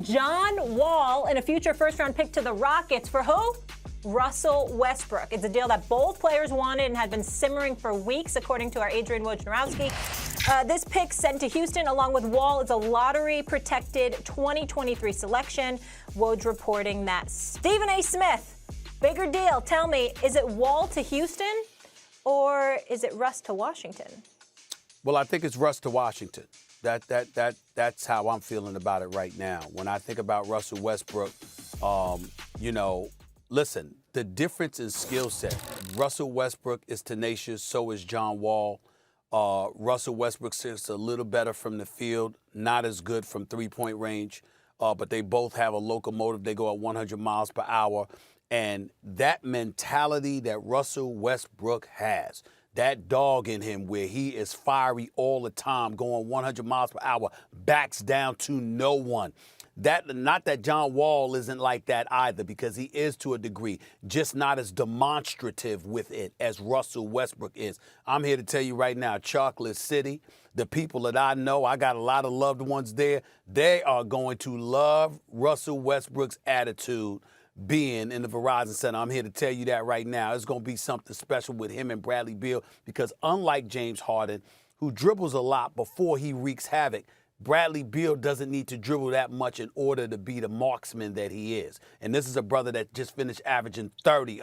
John Wall and a future first-round pick to the Rockets for who? Russell Westbrook. It's a deal that both players wanted and had been simmering for weeks, according to our Adrian Wojnarowski. This pick sent to Houston, along with Wall, is a lottery-protected 2023 selection. Woj reporting that. Stephen A. Smith, bigger deal. Tell me, is it Wall to Houston or is it Russ to Washington? Well, I think it's Russ to Washington. That's how I'm feeling about it right now. When I think about Russell Westbrook, listen, the difference in skill set. Russell Westbrook is tenacious, so is John Wall. Russell Westbrook sits a little better from the field, not as good from three-point range, but they both have a locomotive. They go at 100 miles per hour. And that mentality that Russell Westbrook has, that dog in him where he is fiery all the time, going 100 miles per hour, backs down to no one. Not that John Wall isn't like that either, because he is to a degree, just not as demonstrative with it as Russell Westbrook is. I'm here to tell you right now, Chocolate City, the people that I know, I got a lot of loved ones there, they are going to love Russell Westbrook's attitude being in the Verizon Center. I'm here to tell you that right now. It's going to be something special with him and Bradley Beal, because unlike James Harden, who dribbles a lot before he wreaks havoc, Bradley Beal doesn't need to dribble that much in order to be the marksman that he is. And this is a brother that just finished averaging 30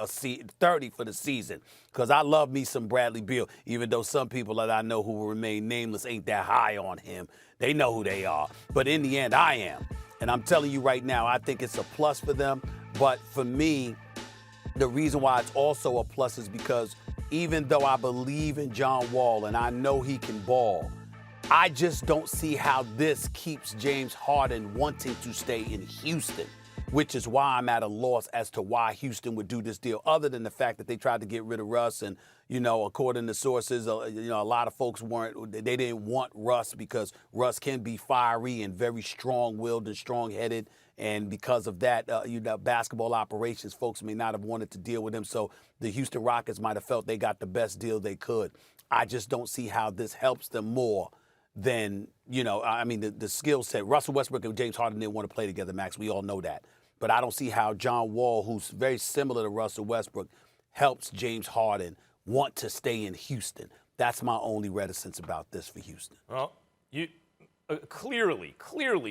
for the season. Because I love me some Bradley Beal, even though some people that I know who will remain nameless ain't that high on him. They know who they are. But in the end, I am. And I'm telling you right now, I think it's a plus for them. But for me, the reason why it's also a plus is because even though I believe in John Wall and I know he can ball, I just don't see how this keeps James Harden wanting to stay in Houston, which is why I'm at a loss as to why Houston would do this deal, other than the fact that they tried to get rid of Russ. And, according to sources, a lot of folks they didn't want Russ because Russ can be fiery and very strong-willed and strong-headed. And because of that, basketball operations, folks may not have wanted to deal with him. So the Houston Rockets might have felt they got the best deal they could. I just don't see how this helps them more than, the skill set. Russell Westbrook and James Harden didn't want to play together, Max. We all know that. But I don't see how John Wall, who's very similar to Russell Westbrook, helps James Harden want to stay in Houston. That's my only reticence about this for Houston. Well, clearly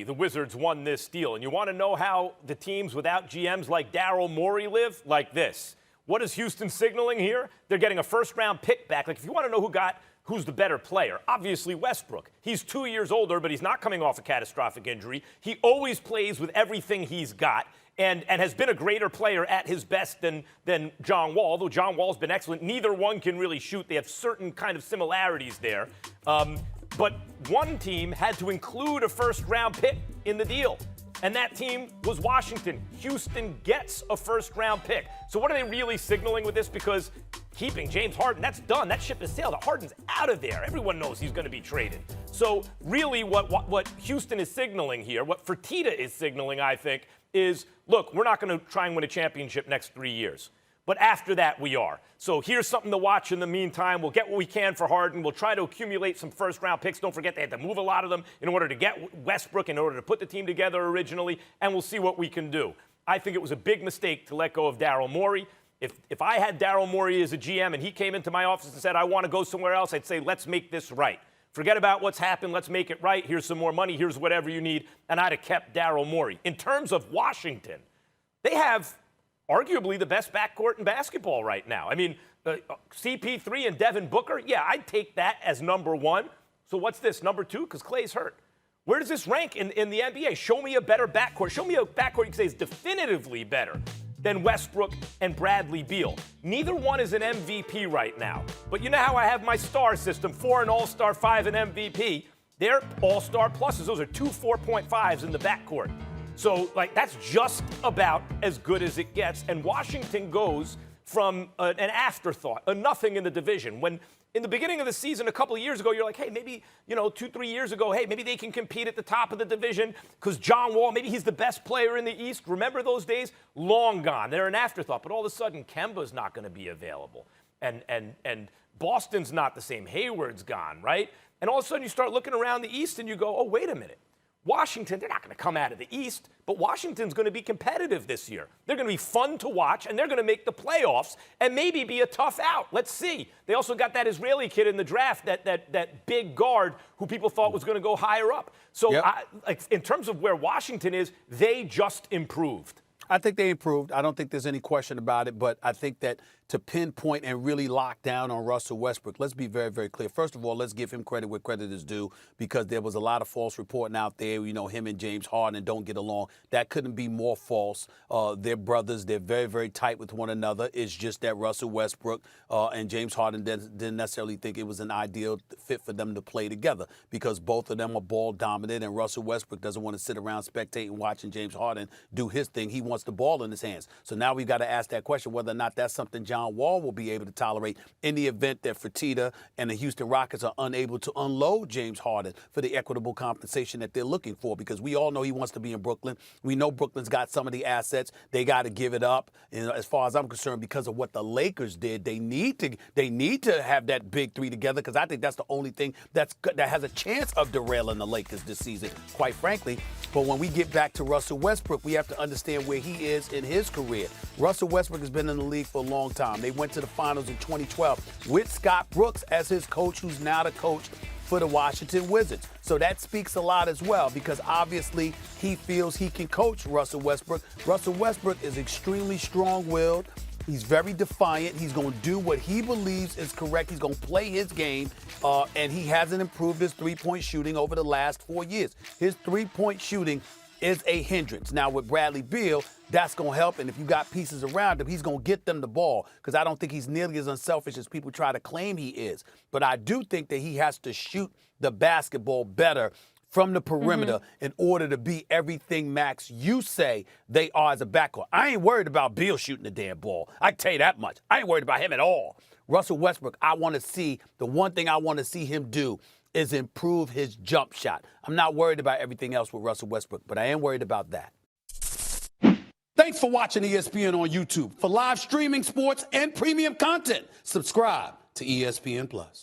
the Wizards won this deal. And you want to know how the teams without GMs like Daryl Morey live? Like this. What is Houston signaling here? They're getting a first-round pick back. Like, if you want to know who's the better player, obviously Westbrook. He's 2 years older, but he's not coming off a catastrophic injury. He always plays with everything he's got and has been a greater player at his best than John Wall, although John Wall's been excellent. Neither one can really shoot. They have certain kind of similarities there. But one team had to include a first-round pick in the deal, and that team was Washington. Houston gets a first-round pick. So what are they really signaling with this? Because keeping James Harden, that's done. That ship has sailed. Harden's out of there. Everyone knows he's going to be traded. So really what Houston is signaling here, what Fertitta is signaling, I think, is, look, we're not going to try and win a championship next 3 years. But after that, we are. So here's something to watch in the meantime. We'll get what we can for Harden. We'll try to accumulate some first-round picks. Don't forget they had to move a lot of them in order to get Westbrook, in order to put the team together originally, and we'll see what we can do. I think it was a big mistake to let go of Daryl Morey. If I had Daryl Morey as a GM and he came into my office and said, I want to go somewhere else, I'd say, let's make this right. Forget about what's happened. Let's make it right. Here's some more money. Here's whatever you need. And I'd have kept Daryl Morey. In terms of Washington, they have arguably the best backcourt in basketball right now. I mean, CP3 and Devin Booker, yeah, I'd take that as number one. So what's this, number two? Because Klay's hurt. Where does this rank in the NBA? Show me a better backcourt. Show me a backcourt you can say is definitively better than Westbrook and Bradley Beal. Neither one is an MVP right now. But you know how I have my star system, 4 an All-Star, 5 an MVP. They're All-Star pluses. Those are 2 4.5s in the backcourt. So, that's just about as good as it gets. And Washington goes from an afterthought, a nothing in the division. When in the beginning of the season, a couple of years ago, you're like, hey, maybe, 2-3 years ago, hey, maybe they can compete at the top of the division because John Wall, maybe he's the best player in the East. Remember those days? Long gone. They're an afterthought. But all of a sudden, Kemba's not going to be available. And Boston's not the same. Hayward's gone, right? And all of a sudden, you start looking around the East and you go, oh, wait a minute. Washington, they're not going to come out of the East, but Washington's going to be competitive this year. They're going to be fun to watch, and they're going to make the playoffs and maybe be a tough out. Let's see. They also got that Israeli kid in the draft, that big guard who people thought was going to go higher up. So Yep. in terms of where Washington is, they just improved. I think they improved. I don't think there's any question about it, but I think that to pinpoint and really lock down on Russell Westbrook, let's be very, very clear. First of all, let's give him credit where credit is due, because there was a lot of false reporting out there. Him and James Harden don't get along. That couldn't be more false. They're brothers. They're very, very tight with one another. It's just that Russell Westbrook and James Harden didn't necessarily think it was an ideal fit for them to play together, because both of them are ball dominant, and Russell Westbrook doesn't want to sit around spectating watching James Harden do his thing. He wants the ball in his hands. So now we've got to ask that question, whether or not that's something John Wall will be able to tolerate in the event that Fertitta and the Houston Rockets are unable to unload James Harden for the equitable compensation that they're looking for, because we all know he wants to be in Brooklyn. We know Brooklyn's got some of the assets. They got to give it up. And as far as I'm concerned, because of what the Lakers did, they need to have that big three together, because I think that's the only thing that has a chance of derailing the Lakers this season, quite frankly. But when we get back to Russell Westbrook, we have to understand where he is in his career. Russell Westbrook has been in the league for a long time. They went to the finals in 2012 with Scott Brooks as his coach, who's now the coach for the Washington Wizards. So that speaks a lot as well, because obviously he feels he can coach Russell Westbrook. Russell Westbrook is extremely strong-willed. He's very defiant. He's going to do what he believes is correct. He's going to play his game, and he hasn't improved his three-point shooting over the last 4 years. His three-point shooting is a hindrance. Now, with Bradley Beal, that's going to help, and if you got pieces around him, he's going to get them the ball, because I don't think he's nearly as unselfish as people try to claim he is. But I do think that he has to shoot the basketball better from the perimeter in order to be everything, Max, you say they are as a backcourt. I ain't worried about Beal shooting the damn ball. I can tell you that much. I ain't worried about him at all. Russell Westbrook, the one thing I want to see him do is improve his jump shot. I'm not worried about everything else with Russell Westbrook, but I am worried about that. Thanks for watching ESPN on YouTube. For live streaming, sports, and premium content, subscribe to ESPN+.